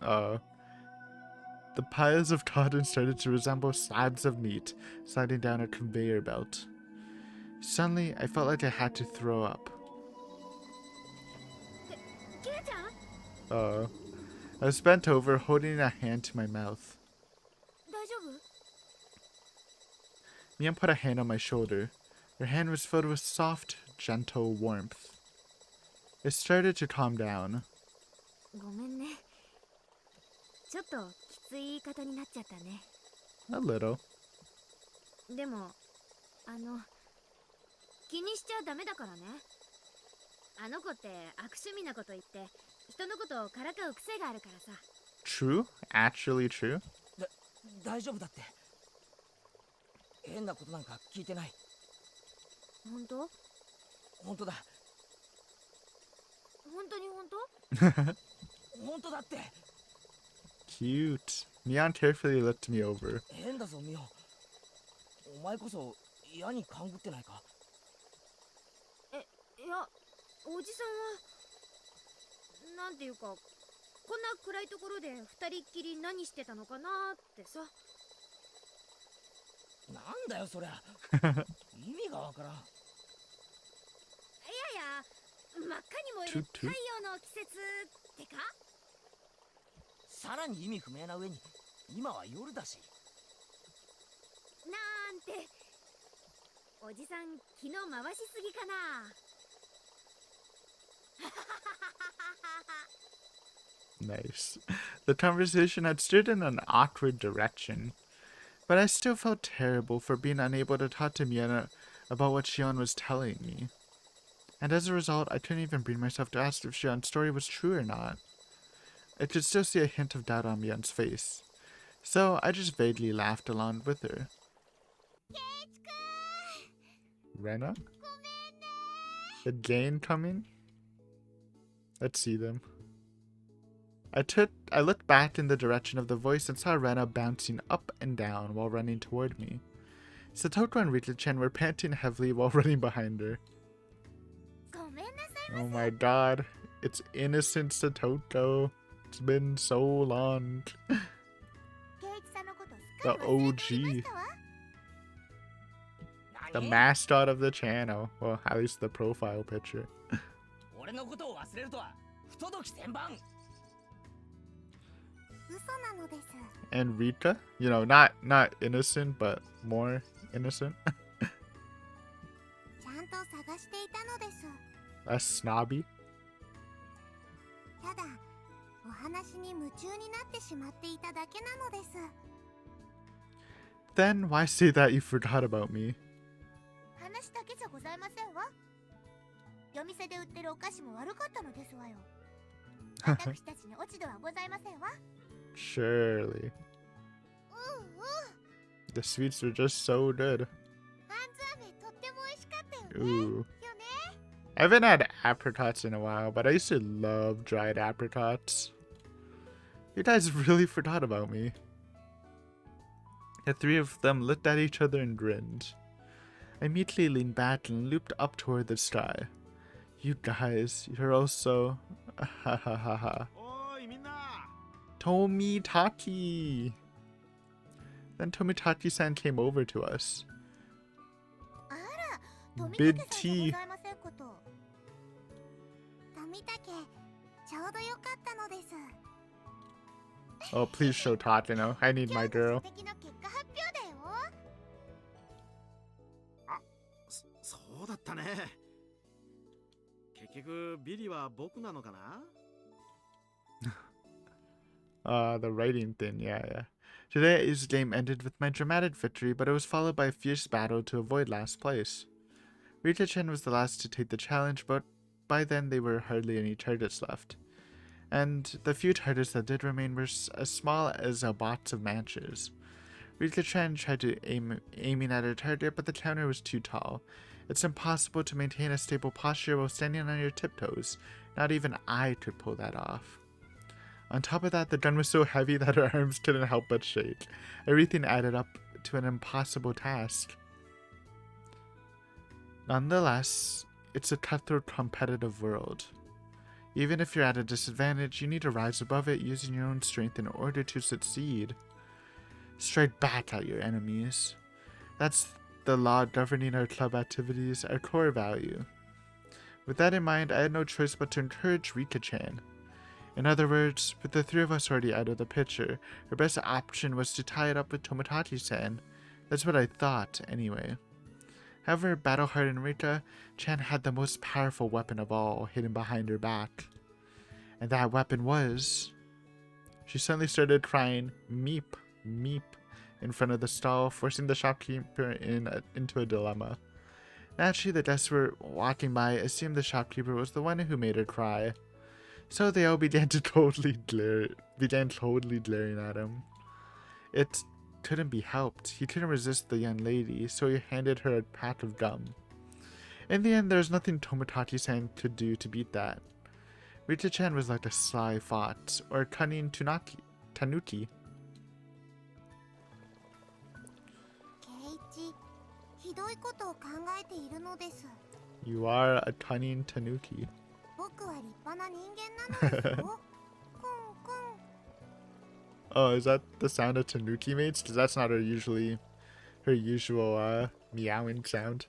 the piles of cotton started to resemble slabs of meat sliding down a conveyor belt. Suddenly, I felt like I had to throw up. I was bent over, holding a hand to my mouth. Mian put a hand on my shoulder. Her hand was filled with soft, gentle warmth. It started to calm down. ごめんね。ちょっときつい言い方になっちゃったね。A little. でも、気にしちゃダメだからね。あの子って悪趣味なこと言って、人のことをからかう癖があるからさ。True? Actually true? 大丈夫だって。変なことなんか聞いてない。本当？本当だ。本当に本当？本当だって。Cute. Mion carefully looked me over. 変だぞ、ミオ。お前こそ嫌に勘ぐってないか？いや、おじさんはなんていうか、こんな暗いところで二人っきり何してたのかなってさ。なんだよそりゃ。意味がわからん。いやいや、真っ赤に燃える太陽の季節ってか？さらに意味不明な上に今は夜だし。なんて、おじさん気の回しすぎかな。Nice. The conversation had steered in an awkward direction, but I still felt terrible for being unable to talk to Mion about what Shion was telling me. And as a result, I couldn't even bring myself to ask if Shion's story was true or not. I could still see a hint of doubt on Mion's face, so I just vaguely laughed along with her. Rena? The Jane coming? Let's see them. I looked back in the direction of the voice and saw Rena bouncing up and down while running toward me. Satoko and Rika-chan were panting heavily while running behind her. Oh my god, it's innocent Satoko. It's been so long. The OG. The mascot of the channel. Well, at least the profile picture. And Rika, you know, not innocent, but more innocent. Less snobby. Then why say that you forgot about me? Surely. The sweets were just so good. Ooh. I haven't had apricots in a while, but I used to love dried apricots. You guys really forgot about me. The three of them looked at each other and grinned. I immediately leaned back and looped up toward the sky. You guys, you're also... ha ha ha ha. Tomitaki! Then Tomitaki-san came over to us. Big T. Oh, please show Tateno. I need my girl. そうだったね。結局ビリは僕なのかな? The writing thing, yeah. Today's game ended with my dramatic victory, but it was followed by a fierce battle to avoid last place. Rita-chan was the last to take the challenge, but by then there were hardly any targets left. And the few targets that did remain were as small as a box of matches. Rita-chan tried to aiming at her target, but the counter was too tall. It's impossible to maintain a stable posture while standing on your tiptoes. Not even I could pull that off. On top of that, the gun was so heavy that her arms couldn't help but shake. Everything added up to an impossible task. Nonetheless, it's a cutthroat competitive world. Even if you're at a disadvantage, you need to rise above it using your own strength in order to succeed. Strike back at your enemies. That's the law governing our club activities, our core value. With that in mind, I had no choice but to encourage Rika-chan. In other words, with the three of us already out of the picture, her best option was to tie it up with Tomodachi-san. That's what I thought, anyway. However, battle-hardened Rika-chan had the most powerful weapon of all hidden behind her back. And that weapon was... She suddenly started crying, "Meep, meep," in front of the stall, forcing the shopkeeper into a dilemma. Naturally, the guests were walking by assumed the shopkeeper was the one who made her cry. So they all began totally glaring at him. It couldn't be helped. He couldn't resist the young lady, so he handed her a pack of gum. In the end, there was nothing Tomodachi-san could do to beat that. Rita-chan was like a sly fox, or a cunning tanuki. You are a cunning tanuki. Oh, is that the sound of tanuki mates? Because that's not her usual meowing sound.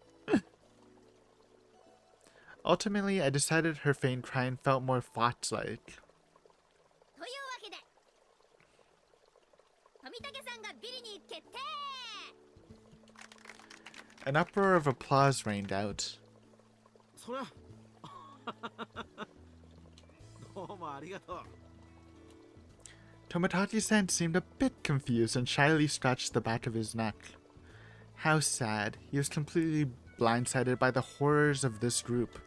Ultimately, I decided her faint crying felt more fox-like. An uproar of applause rained out. Tomodachi-san seemed a bit confused and shyly scratched the back of his neck. How sad. He was completely blindsided by the horrors of this group.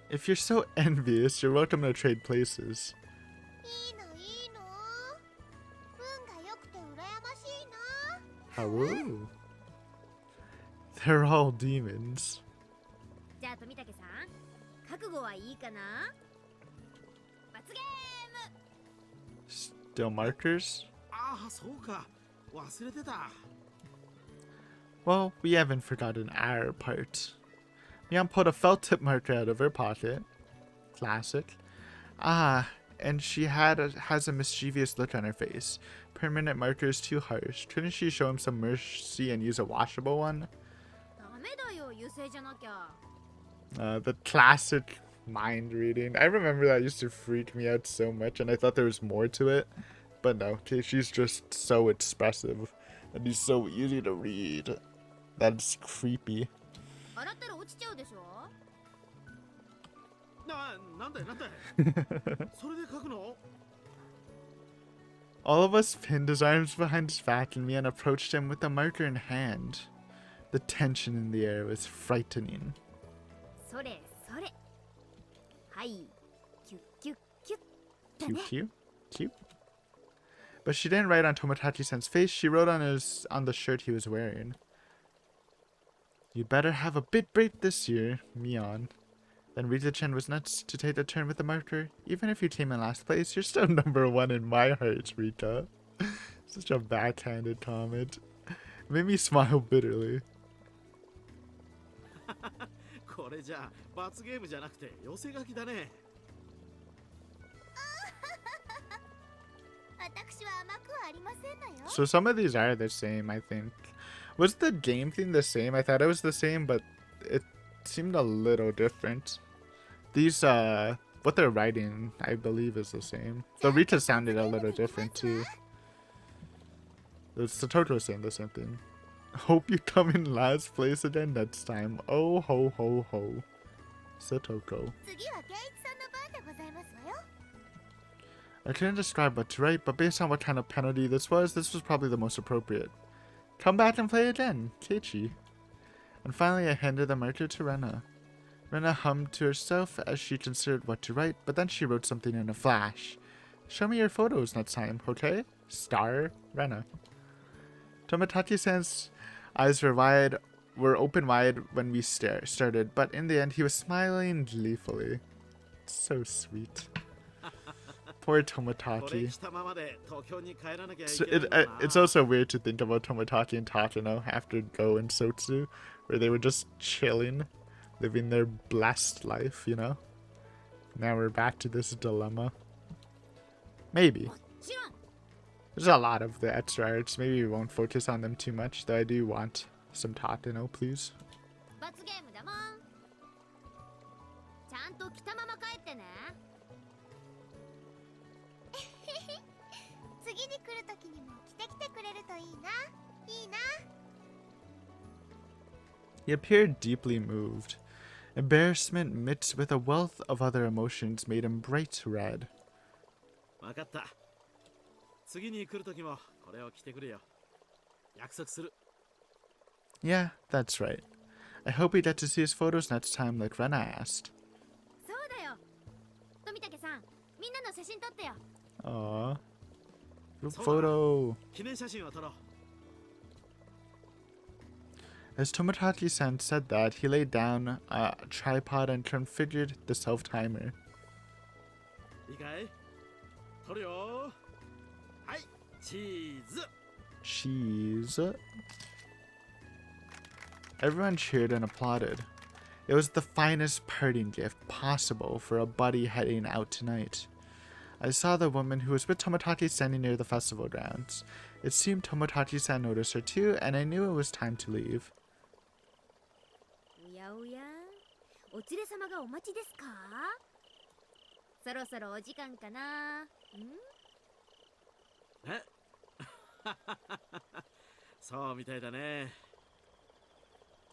If you're so envious, you're welcome to trade places. Hello. They're all demons. Still markers? Well, we haven't forgotten our part. Mian pulled a felt tip marker out of her pocket. Classic. And she has a mischievous look on her face. Permanent marker is too harsh. Couldn't she show him some mercy and use a washable one? The classic mind reading. I remember that used to freak me out so much, and I thought there was more to it. But no, she's just so expressive. And he's so easy to read. That's creepy. All of us pinned his arms behind his back, and Mian approached him with the marker in hand. The tension in the air was frightening. Cute, cute. But she didn't write on Tomotachi-san's face, she wrote on the shirt he was wearing. You'd better have a bit break this year, Mion. Then Rita-chan was nuts to take the turn with the marker. Even if you came in last place, you're still #1 in my heart, Rita. Such a backhanded comment. It made me smile bitterly. これじゃ罰ゲームじゃなくて寄せ書きだね。So some of these are the same, I think. Was the game thing the same? I thought it was the same, but it seemed a little different. These, what they're writing, I believe, is the same. The Rita sounded a little different, too. The Satoto was saying the same thing. Hope you come in last place again next time. Oh, ho, ho, ho. Satoko. I couldn't describe what to write, but based on what kind of penalty this was probably the most appropriate. Come back and play again, Keiichi. And finally I handed the marker to Rena. Rena hummed to herself as she considered what to write, but then she wrote something in a flash. Show me your photos next time, okay? Star, Rena. Tomotachi-san's eyes were open wide when we started, but in the end he was smiling gleefully. So sweet. Poor Tomotachi. It's also weird to think about Tomotachi and Takano after Go and Sotsu, where they were just chilling, living their blessed life, you know? Now we're back to this dilemma. Maybe. There's a lot of the extra arts. Maybe we won't focus on them too much, though I do want some Takano, please. He appeared deeply moved. Embarrassment mixed with a wealth of other emotions made him bright red. Yeah, that's right. I hope we get to see his photos next time like Rena asked. Aww. Group photo. As Tomotachi-san said that, he laid down a tripod and configured the self-timer. Cheese. Everyone cheered and applauded. It was the finest parting gift possible for a buddy heading out tonight. I saw the woman who was with Tomotachi standing near the festival grounds. It seemed Tomotachi-san noticed her too, and I knew it was time to leave.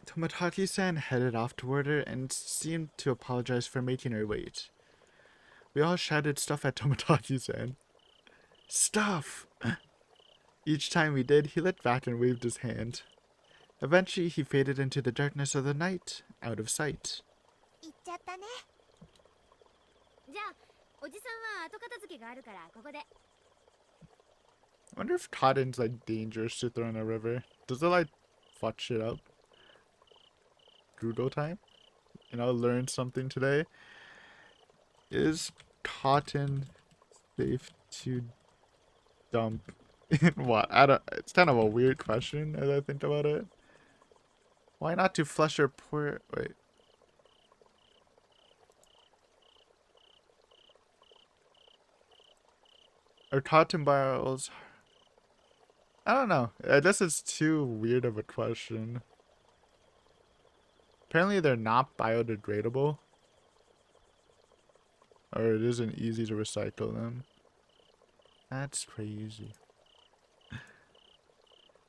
Tomotachi-san headed off toward her and seemed to apologize for making her wait. We all shouted stuff at Tomotachi-san. Stuff! Each time we did, he looked back and waved his hand. Eventually, he faded into the darkness of the night, out of sight. I wonder if cotton's like dangerous to throw in a river. Does it like fuck shit up? Judo time? You know, learn something today. Is cotton safe to dump in what? It's kind of a weird question as I think about it. Why not to flush or pour? Wait. Are cotton barrels? I don't know. I guess it's too weird of a question. Apparently they're not biodegradable. Or it isn't easy to recycle them. That's crazy.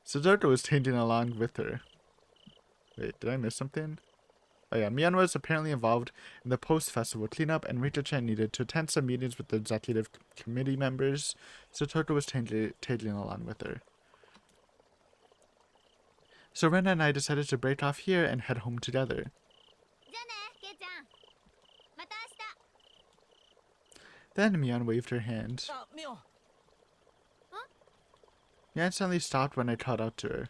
Sudoku was changing along with her. Wait, did I miss something? Oh yeah, Mion was apparently involved in the post-festival cleanup, and Rita-chan needed to attend some meetings with the executive committee members. Sudoku was tagging along with her. So Ren and I decided to break off here and head home together. Then Mion waved her hand. Mion suddenly stopped when I called out to her.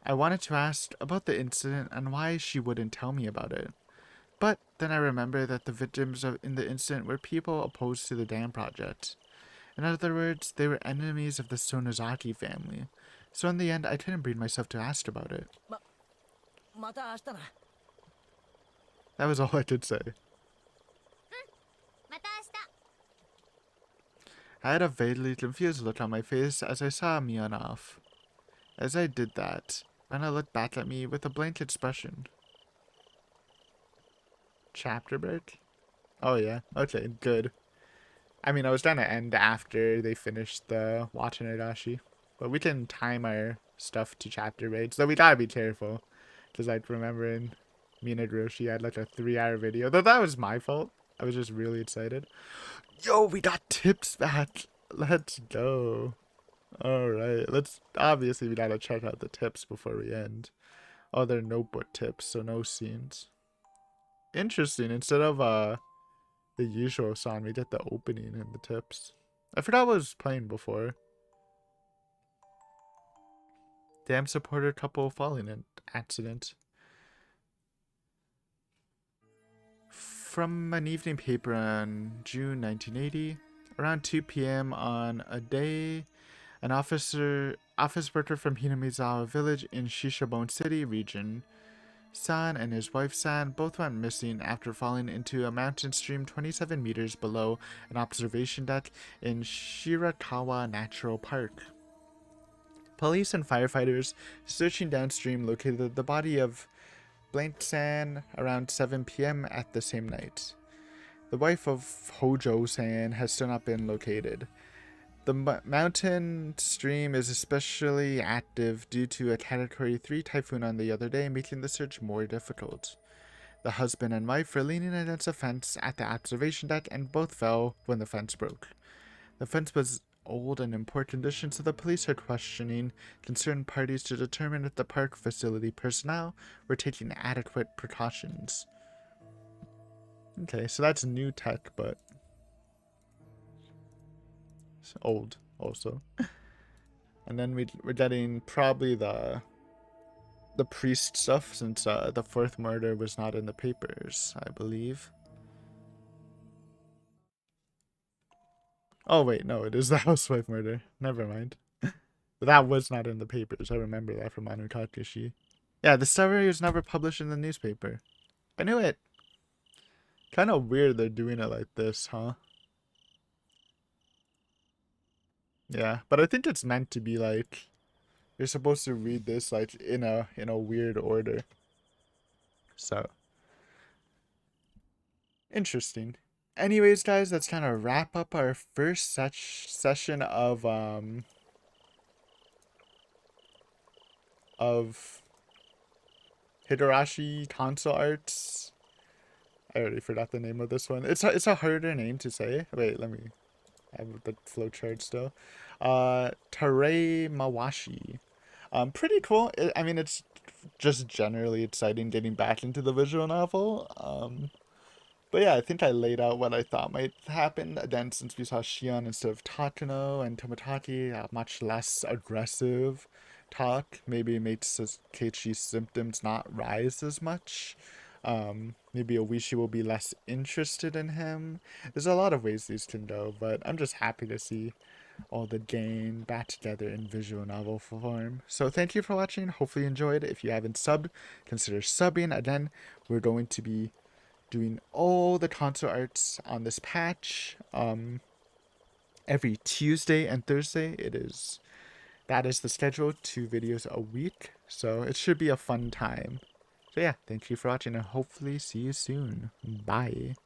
I wanted to ask about the incident and why she wouldn't tell me about it. But then I remembered that the victims in the incident were people opposed to the dam project. In other words, they were enemies of the Sonozaki family. So in the end, I couldn't bring myself to ask about it. That was all I could say. I had a vaguely confused look on my face as I saw Mion off. As I did that, Anna looked back at me with a blank expression. Chapter break? Oh yeah, okay, good. I mean, I was gonna end after they finished the Watch Higurashi, but we can time our stuff to chapter breaks, though we gotta be careful. Because I remember in Higurashi had like a 3-hour video, though that was my fault. I was just really excited. Yo, we got tips back. Let's go. Alright, obviously we gotta check out the tips before we end. Oh, they're notebook tips, so no scenes. Interesting, instead of the usual song, we get the opening and the tips. I forgot what was playing before. Dam supporter couple falling in accident. From an evening paper on June 1980, around 2 p.m. on a day, an office worker from Hinamizawa village in Shishabone City region, San and his wife San both went missing after falling into a mountain stream 27 meters below an observation deck in Shirakawa Natural Park. Police and firefighters searching downstream located the body of Blank San around 7 p.m. at the same night. The wife of Hojo San has still not been located. The mountain stream is especially active due to a Category 3 typhoon on the other day, making the search more difficult. The husband and wife were leaning against a fence at the observation deck and both fell when the fence broke. The fence was old and in poor condition, so the police are questioning concerned parties to determine if the park facility personnel were taking adequate precautions. Okay, so that's new tech, but it's old also. And then we're getting probably the priest stuff, since the fourth murder was not in the papers, I believe. Oh wait, no, it is the housewife murder. Never mind. But that was not in the papers. I remember that from Anukakashi. Yeah, the story was never published in the newspaper. I knew it. Kind of weird they're doing it like this, huh? Yeah, but I think it's meant to be like, you're supposed to read this like in a weird order. So interesting. Anyways, guys, that's kind of wrap up our first session of Higurashi console arts. I already forgot the name of this one. It's a harder name to say. Wait, let me have the flowchart still. Taraiwamashi. Pretty cool. I mean, it's just generally exciting getting back into the visual novel. But yeah, I think I laid out what I thought might happen. Then, since we saw Shion instead of Takano and Tomotaki, a much less aggressive talk, maybe it makes Keiichi's symptoms not rise as much. Maybe Oishi will be less interested in him. There's a lot of ways these can go, but I'm just happy to see all the gang back together in visual novel form. So thank you for watching. Hopefully you enjoyed. If you haven't subbed, consider subbing. Again, we're going to be doing all the console arts on this patch every Tuesday and Thursday. That is the schedule, 2 videos a week, so it should be a fun time. So yeah, thank you for watching and hopefully see you soon. Bye.